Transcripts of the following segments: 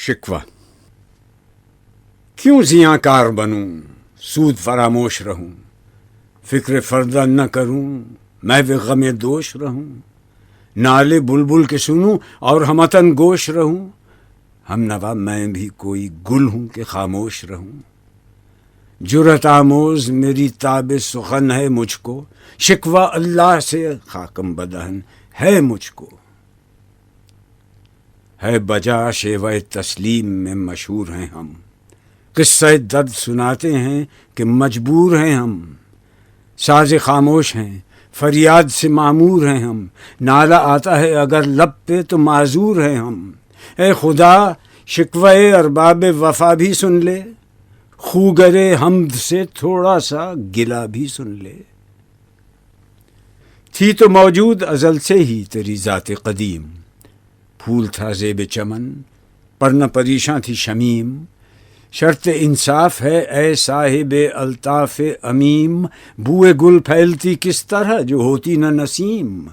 شکوہ۔ کیوں زیاں کار بنوں، سود فراموش رہوں، فکر فردہ نہ کروں، میں بھی غم دوش رہوں، نالے بلبل کے سنوں اور ہمتن گوش رہوں، ہم نوا میں بھی کوئی گل ہوں کہ خاموش رہوں۔ جرأت آموز میری تاب سخن ہے مجھ کو، شکوہ اللہ سے خاکم بدہن ہے مجھ کو۔ ہے بجا شیوہ تسلیم میں مشہور ہیں ہم، قصہ درد سناتے ہیں کہ مجبور ہیں ہم، ساز خاموش ہیں فریاد سے معمور ہیں ہم، نالہ آتا ہے اگر لب پہ تو معذور ہیں ہم۔ اے خدا شکوہ ارباب وفا بھی سن لے، خوگر حمد سے تھوڑا سا گلہ بھی سن لے۔ تھی تو موجود ازل سے ہی تیری ذات قدیم، پھول تھا زیب چمن پر نہ پریشاں تھی شمیم، شرط انصاف ہے اے صاحب الطاف امیم، بوئے گل پھیلتی کس طرح جو ہوتی نہ نسیم۔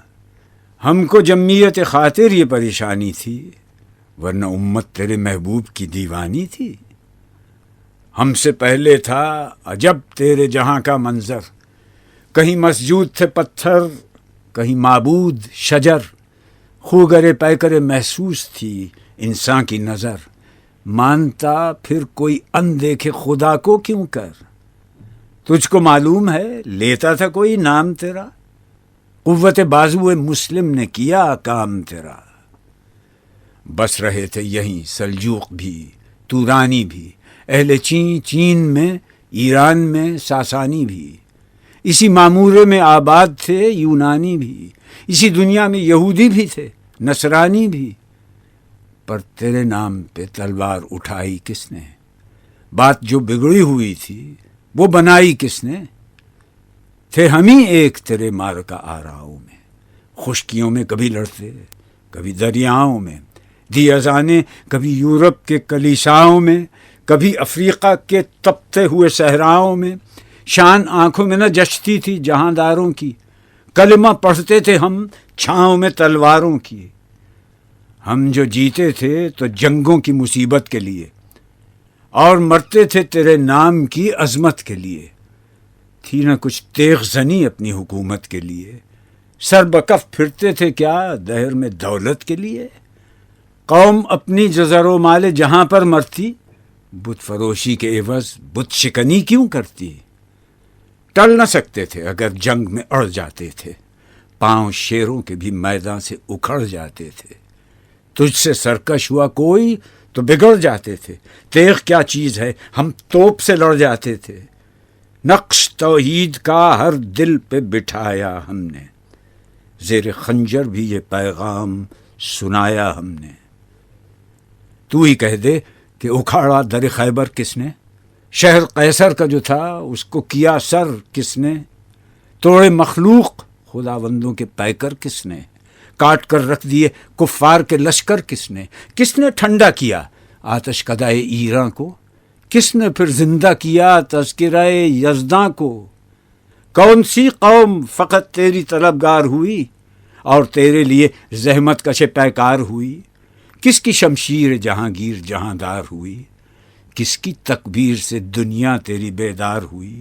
ہم کو جمعیت خاطر یہ پریشانی تھی، ورنہ امت تیرے محبوب کی دیوانی تھی۔ ہم سے پہلے تھا عجب تیرے جہاں کا منظر، کہیں مسجود تھے پتھر کہیں معبود شجر، خوگر پیکر محسوس تھی انسان کی نظر، مانتا پھر کوئی اندیکھے خدا کو کیوں کر۔ تجھ کو معلوم ہے لیتا تھا کوئی نام تیرا، قوت بازو مسلم نے کیا کام تیرا۔ بس رہے تھے یہیں سلجوق بھی تورانی بھی، اہل چین میں ایران میں ساسانی بھی، اسی معمورے میں آباد تھے یونانی بھی، اسی دنیا میں یہودی بھی تھے نصرانی بھی۔ پر تیرے نام پہ تلوار اٹھائی کس نے، بات جو بگڑی ہوئی تھی وہ بنائی کس نے۔ تھے ہم ہی ایک تیرے معرکہ آراؤں میں، خشکیوں میں کبھی لڑتے کبھی دریاؤں میں، دی اذانیں کبھی یورپ کے کلیساؤں میں، کبھی افریقہ کے تپتے ہوئے صحراؤں میں۔ شان آنکھوں میں نہ جچتی تھی جہانداروں کی، کلمہ پڑھتے تھے ہم چھاؤں میں تلواروں کی۔ ہم جو جیتے تھے تو جنگوں کی مصیبت کے لیے، اور مرتے تھے تیرے نام کی عظمت کے لیے۔ تھی نہ کچھ تیغ زنی اپنی حکومت کے لیے، سر بکف پھرتے تھے کیا دہر میں دولت کے لیے۔ قوم اپنی جزر و مال جہاں پر مرتی، بت فروشی کے عوض بت شکنی کیوں کرتی۔ ٹل نہ سکتے تھے اگر جنگ میں اڑ جاتے تھے، پاؤں شیروں کے بھی میدان سے اکھڑ جاتے تھے۔ تجھ سے سرکش ہوا کوئی تو بگڑ جاتے تھے، تیغ کیا چیز ہے ہم توپ سے لڑ جاتے تھے۔ نقش توحید کا ہر دل پہ بٹھایا ہم نے، زیر خنجر بھی یہ پیغام سنایا ہم نے۔ تو ہی کہہ دے کہ اکھاڑا در خیبر کس نے، شہر قیصر کا جو تھا اس کو کیا سر کس نے، توڑے مخلوق خداوندوں کے پیکر کس نے، کاٹ کر رکھ دیے کفار کے لشکر کس نے ٹھنڈا کیا آتش کدائے ایراں کو، کس نے پھر زندہ کیا تذکرہ یزداں کو۔ کون سی قوم فقط تیری طلبگار ہوئی اور تیرے لیے زحمت کش پیکار ہوئی، کس کی شمشیر جہانگیر جہاندار ہوئی، کس کی تکبیر سے دنیا تیری بیدار ہوئی،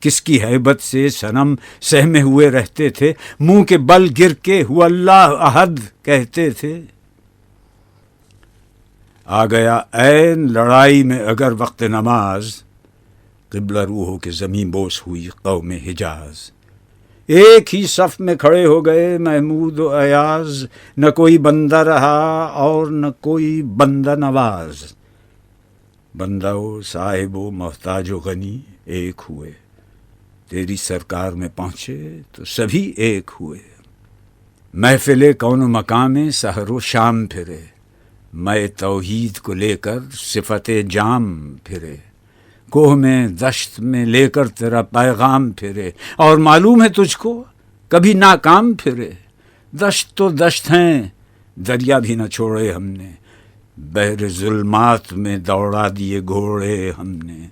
کس کی ہیبت سے صنم سہمے ہوئے رہتے تھے، منہ کے بل گر کے ہو اللہ احد کہتے تھے۔ آ گیا عین لڑائی میں اگر وقت نماز، قبلہ روحوں کے زمین بوس ہوئی قوم حجاز۔ ایک ہی صف میں کھڑے ہو گئے محمود و ایاز، نہ کوئی بندہ رہا اور نہ کوئی بندہ نواز۔ بندہ و صاحب و محتاج و غنی ایک ہوئے، تیری سرکار میں پہنچے تو سبھی ایک ہوئے۔ محفل کون و مقام سحر و شام پھرے، میں توحید کو لے کر صفت جام پھرے، کوہ میں دشت میں لے کر تیرا پیغام پھرے، اور معلوم ہے تجھ کو کبھی ناکام پھرے۔ دشت تو دشت ہیں دریا بھی نہ چھوڑے ہم نے، بحر ظلمات میں دوڑا دیے گھوڑے ہم نے۔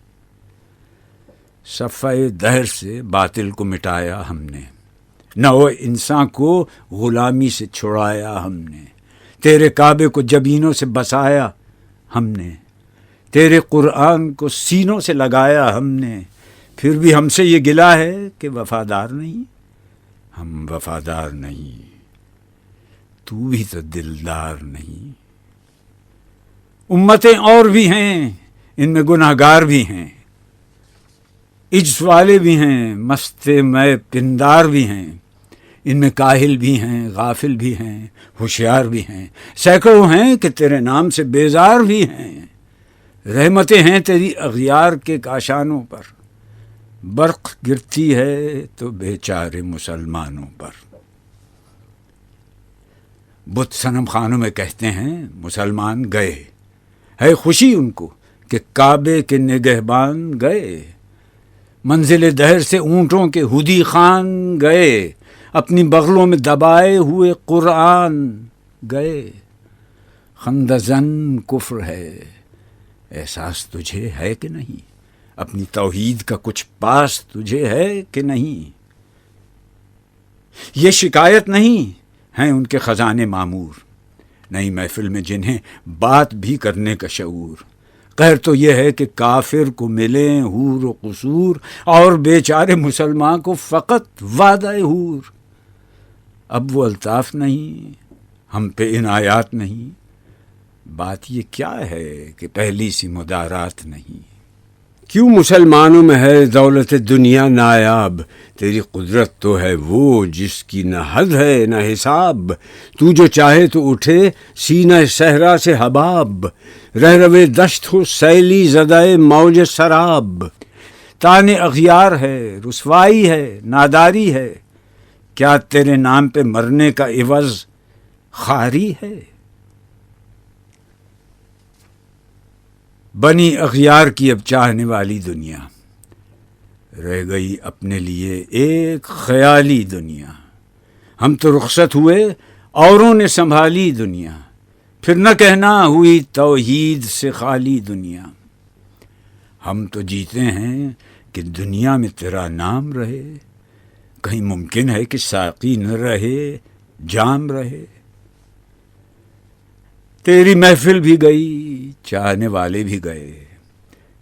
صفحہ دہر سے باطل کو مٹایا ہم نے، نو انسان کو غلامی سے چھڑایا ہم نے، تیرے کعبے کو جبینوں سے بسایا، ہم نے، تیرے قرآن کو سینوں سے لگایا ہم نے، پھر بھی ہم سے یہ گلہ ہے کہ وفادار نہیں۔ ہم وفادار نہیں، تو بھی تو دلدار نہیں۔ امتیں اور بھی ہیں، ان میں گناہ گار بھی ہیں، عجز والے بھی ہیں، مست میں پندار بھی ہیں، ان میں کاہل بھی ہیں، غافل بھی ہیں، ہوشیار بھی ہیں، سینکڑوں ہیں کہ تیرے نام سے بیزار بھی ہیں۔ رحمتیں ہیں تیری اغیار کے کاشانوں پر، برق گرتی ہے تو بیچارے مسلمانوں پر۔ بت صنم خانوں میں کہتے ہیں مسلمان گئے، ہے خوشی ان کو کہ کعبے کے نگہبان گئے۔ منزل دہر سے اونٹوں کے ہدی خان گئے، اپنی بغلوں میں دبائے ہوئے قرآن گئے۔ خندزن کفر ہے، احساس تجھے ہے کہ نہیں؟ اپنی توحید کا کچھ پاس تجھے ہے کہ نہیں؟ یہ شکایت نہیں ہیں ان کے خزانے معمور، نئی محفل میں جنہیں بات بھی کرنے کا شعور۔ قہر تو یہ ہے کہ کافر کو ملیں حور و قصور، اور بیچارے مسلمان کو فقط وعدہ حور۔ اب وہ الطاف نہیں، ہم پہ عنایات نہیں، بات یہ کیا ہے کہ پہلی سی مدارات نہیں۔ کیوں مسلمانوں میں ہے دولت دنیا نایاب؟ تیری قدرت تو ہے وہ جس کی نہ حد ہے نہ حساب۔ تو جو چاہے تو اٹھے سینہ صحرا سے حباب، رہ روے دشت ہو سیلی زدہ موج سراب۔ تانے اغیار ہے، رسوائی ہے، ناداری ہے، کیا تیرے نام پہ مرنے کا عوض خواری ہے؟ بنی اغیار کی اب چاہنے والی دنیا، رہ گئی اپنے لیے ایک خیالی دنیا۔ ہم تو رخصت ہوئے، اوروں نے سنبھالی دنیا، پھر نہ کہنا ہوئی توحید سے خالی دنیا۔ ہم تو جیتے ہیں کہ دنیا میں تیرا نام رہے، کہیں ممکن ہے کہ ساقی نہ رہے جام رہے۔ تیری محفل بھی گئی، چاہنے والے بھی گئے،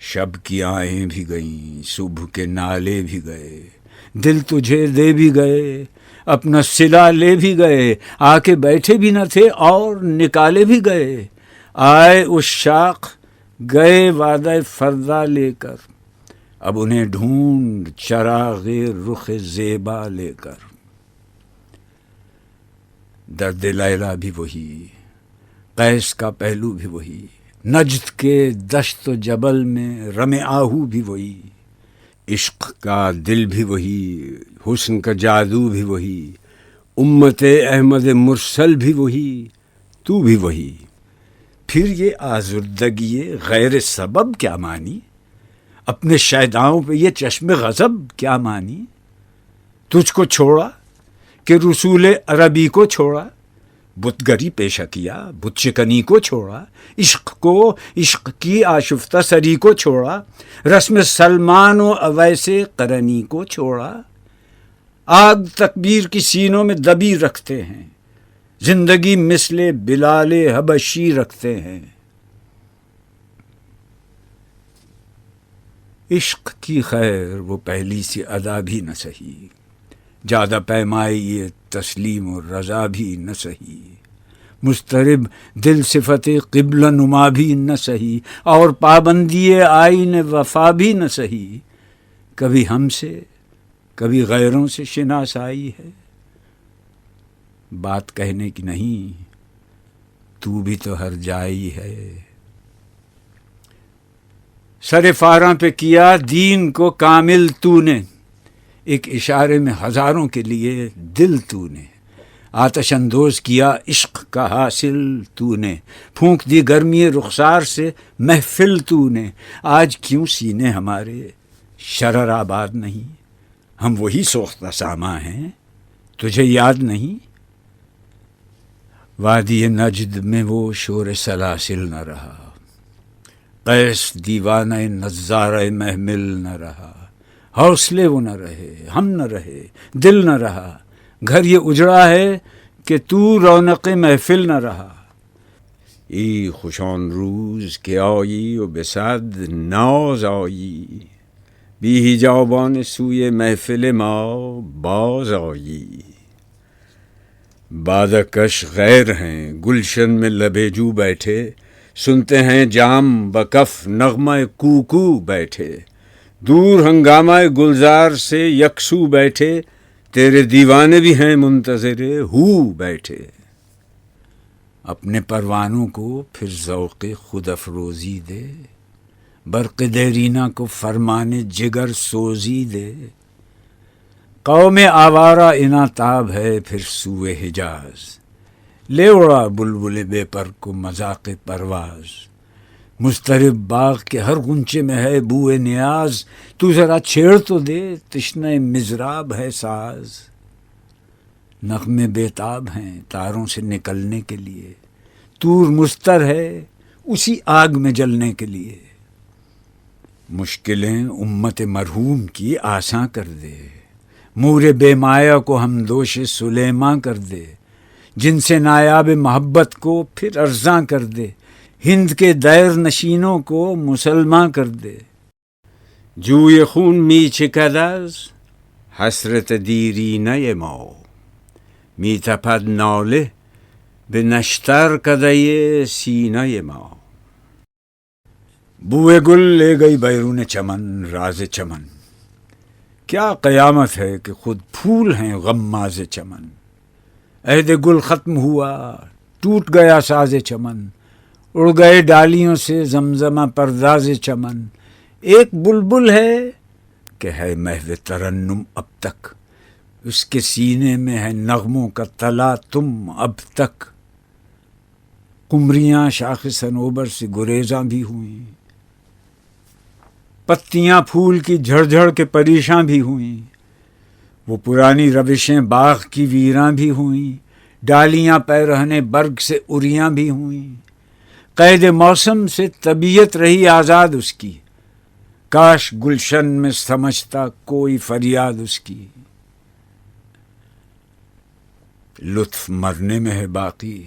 شب کی آہیں بھی گئیں، صبح کے نالے بھی گئے، دل تجھے دے بھی گئے، اپنا صلہ لے بھی گئے، آ کے بیٹھے بھی نہ تھے اور نکالے بھی گئے۔ آئے عشاق گئے وعدہ فردا لے کر، اب انہیں ڈھونڈ چراغ رخ زیبا لے کر۔ درد لیلا بھی وہی، قیس کا پہلو بھی وہی، نجد کے دشت و جبل میں رم آہو بھی وہی، عشق کا دل بھی وہی، حسن کا جادو بھی وہی، امت احمد مرسل بھی وہی، تو بھی وہی۔ پھر یہ آزردگی غیر سبب کیا مانی؟ اپنے شیداؤں پہ یہ چشم غضب کیا مانی؟ تجھ کو چھوڑا کہ رسول عربی کو چھوڑا، بت گری پیشہ کیا، بت شکنی کو چھوڑا، عشق کو، عشق کی آشفتہ سری کو چھوڑا، رسم سلمان و اویس قرنی کو چھوڑا۔ آگ تکبیر کی سینوں میں دبی رکھتے ہیں، زندگی مثل بلال حبشی رکھتے ہیں۔ عشق کی خیر وہ پہلی سی ادا بھی نہ سہی، زیادہ پیمائی یہ تسلیم و رضا بھی نہ سہی، مضطرب دل صفت قبلہ نما بھی نہ سہی، اور پابندی آئین وفا بھی نہ سہی۔ کبھی ہم سے کبھی غیروں سے شناسائی ہے، بات کہنے کی نہیں، تو بھی تو ہر جائی ہے۔ سر فاراں پہ کیا دین کو کامل تو نے، ایک اشارے میں ہزاروں کے لیے دل تو نے، آتش اندوز کیا عشق کا حاصل تو نے، پھونک دی گرمی رخسار سے محفل تو نے۔ آج کیوں سینے ہمارے شرر آباد نہیں؟ ہم وہی سوختہ ساما ہیں، تجھے یاد نہیں؟ وادی نجد میں وہ شور سلاسل نہ رہا، قیس دیوانہ نظارہ محمل نہ رہا، حوصلے وہ نہ رہے، ہم نہ رہے، دل نہ رہا، گھر یہ اجڑا ہے کہ تو رونق محفل نہ رہا۔ ای خوشان روز که آیی و به صد ناز آیی، بی حجابان سوی محفل ما باز آیی. بادکش غیر ہیں گلشن میں لبے جو بیٹھے، سنتے ہیں جام بکف نغمہ کوکو بیٹھے، دور ہنگامہ گلزار سے یکسو بیٹھے، تیرے دیوانے بھی ہیں منتظر ہو بیٹھے. اپنے پروانوں کو پھر ذوق خود افروزی دے، برق دیرینہ کو فرمان جگر سوزی دے. قوم آوارہ اناتاب ہے پھر سوئے حجاز، لے اڑا بلبل بے پر کو مذاق پرواز. مضطرب باغ کے ہر غنچے میں ہے بوئے نیاز، تو ذرا چھیڑ تو دے تشنہ مضراب ہے ساز. نغمے بیتاب ہیں تاروں سے نکلنے کے لیے، طور مستر ہے اسی آگ میں جلنے کے لیے. مشکلیں امت مرحوم کی آساں کر دے، مور بے مایا کو ہم دوش سلیماں کر دے. جن سے نایاب محبت کو پھر ارزاں کر دے، ہند کے دیر نشینوں کو مسلماں کر دے. جوی خون می چکد از حسرت دیرینه ما، می تپد ناله به نشتر کدۀ سینۀ ما. بوئے گل لے گئی بیرون چمن راز چمن، کیا قیامت ہے کہ خود پھول ہیں غماز چمن. عہد گل ختم ہوا ٹوٹ گیا ساز چمن، اڑ گئے ڈالیوں سے زمزمہ پرداز چمن. ایک بلبل ہے کہ ہے محو ترنم اب تک، اس کے سینے میں ہے نغموں کا تلا تم اب تک. قمریاں شاخ صنوبر سے گریزاں بھی ہوئیں، پتیاں پھول کی جھڑ جھڑ کے پریشاں بھی ہوئیں. وہ پرانی روشیں باغ کی ویراں بھی ہوئیں، ڈالیاں پیرہنے برگ سے اریاں بھی ہوئیں. قید موسم سے طبیعت رہی آزاد اس کی، کاش گلشن میں سمجھتا کوئی فریاد اس کی. لطف مرنے میں ہے باقی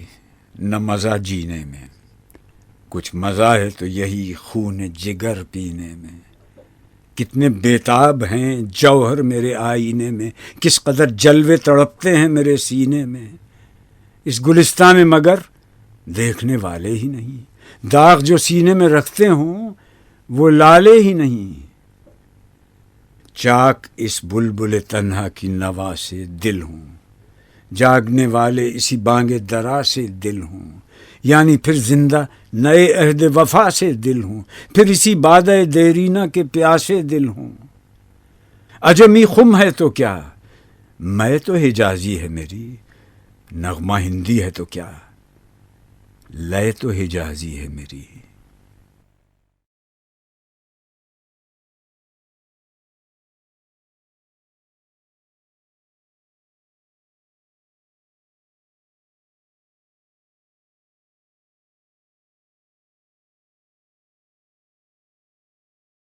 نہ مزہ جینے میں، کچھ مزہ ہے تو یہی خون جگر پینے میں. کتنے بیتاب ہیں جوہر میرے آئینے میں، کس قدر جلوے تڑپتے ہیں میرے سینے میں. اس گلستان میں مگر دیکھنے والے ہی نہیں، داغ جو سینے میں رکھتے ہوں وہ لالے ہی نہیں. چاک اس بلبل تنہا کی نوا سے دل ہوں، جاگنے والے اسی بانگ درا سے دل ہوں. یعنی پھر زندہ نئے عہد وفا سے دل ہوں، پھر اسی بادۂ دیرینہ کے پیاسے دل ہوں. عجمی خم ہے تو کیا، میں تو حجازی ہے میری، نغمہ ہندی ہے تو کیا، لے تو حجازی ہے میری.